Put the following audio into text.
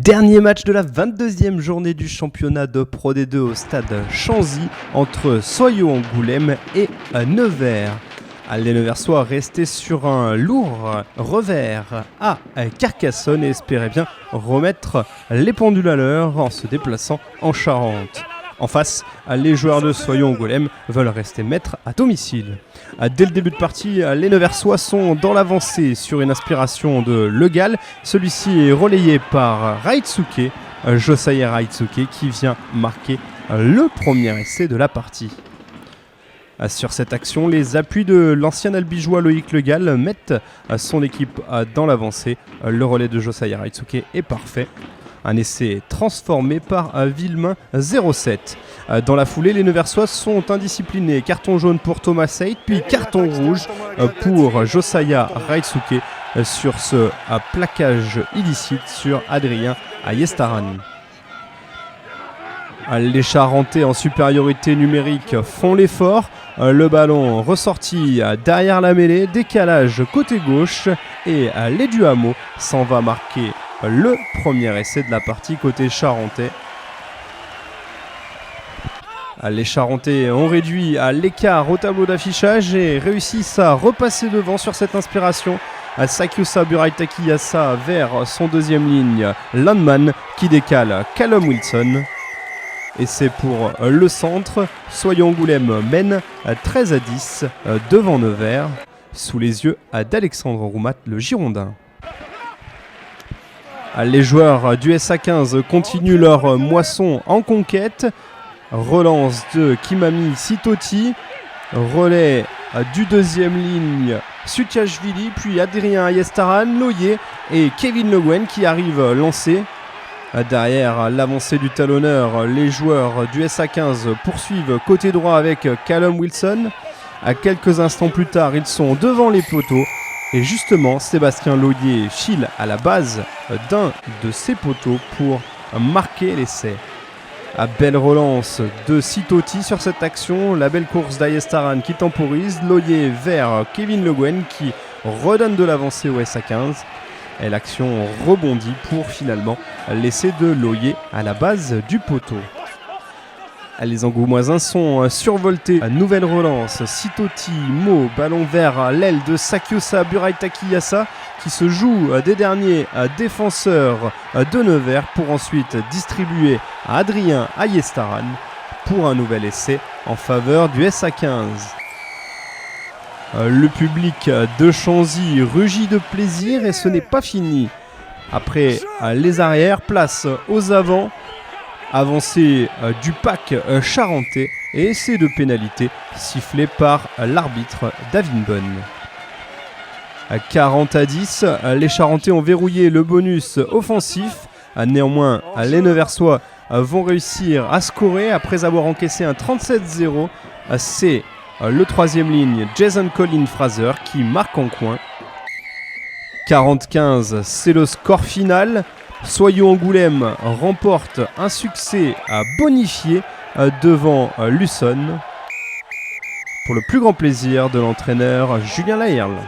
Dernier match de la 22e journée du championnat de Pro D2 au stade Chanzy entre Soyaux-Angoulême et Nevers. Les Neversois restaient sur un lourd revers à Carcassonne et espéraient bien remettre les pendules à l'heure en se déplaçant en Charente. En face, les joueurs de Soyaux-Angoulême veulent rester maîtres à domicile. Dès le début de partie, les Neversois sont dans l'avancée sur une inspiration de Le Gall. Celui-ci est relayé par Raitsuke, Josiah Raitsuke, qui vient marquer le premier essai de la partie. Sur cette action, les appuis de l'ancien albigeois Loïc Le Gall mettent son équipe dans l'avancée. Le relais de Josiah Raitsuke est parfait. Un essai transformé par Villemain 07. Dans la foulée, les Neversois sont indisciplinés. Carton jaune pour Thomas Seid, puis carton rouge pour Josiah Raitsuke sur ce plaquage illicite sur Adrien Ayestaran. Les Charentais en supériorité numérique font l'effort. Le ballon ressorti derrière la mêlée, décalage côté gauche et les Duhameau s'en va marquer le premier essai de la partie côté charentais. Les Charentais ont réduit l'écart au tableau d'affichage et réussissent à repasser devant sur cette inspiration. Sakyusa Buraitaki-Yasa vers son deuxième ligne, Landman qui décale Callum Wilson. Et c'est pour le centre, Soyaux-Angoulême mène 13-10 devant Nevers, sous les yeux d'Alexandre Roumat, le Girondin. Les joueurs du SA15 continuent leur moisson en conquête. Relance de Kimami Sitoti. Relais du deuxième ligne Sutiashvili, puis Adrien Ayestaran, Loyer et Kevin Le Guen qui arrivent lancés. Derrière l'avancée du talonneur, les joueurs du SA15 poursuivent côté droit avec Callum Wilson. Quelques instants plus tard, ils sont devant les poteaux. Et justement, Sébastien Loyer file à la base d'un de ses poteaux pour marquer l'essai. Belle relance de Sitoti sur cette action. La belle course d'Ayestaran qui temporise. Loyer vers Kevin Le Guen qui redonne de l'avancée au SA15. Et l'action rebondit pour finalement l'essai de Loyer à la base du poteau. Les Angoumoisins sont survoltés. Nouvelle relance. Sitoti, Mo, ballon vers l'aile de Sakyusa Buraitaki-Yasa qui se joue des derniers défenseurs de Nevers pour ensuite distribuer à Adrien Ayestaran pour un nouvel essai en faveur du SA15. Le public de Chanzy rugit de plaisir et ce n'est pas fini. Après les arrières, place aux avants. Avancée du pack charentais et essai de pénalité sifflé par l'arbitre David Bonne. 40-10, les Charentais ont verrouillé le bonus offensif. Néanmoins, les Neversois vont réussir à scorer après avoir encaissé un 37-0. C'est le troisième ligne Jason Colin Fraser qui marque en coin. 40-15, c'est le score final. Soyaux-Angoulême remporte un succès bonifié devant Luçon pour le plus grand plaisir de l'entraîneur Julien Laherle.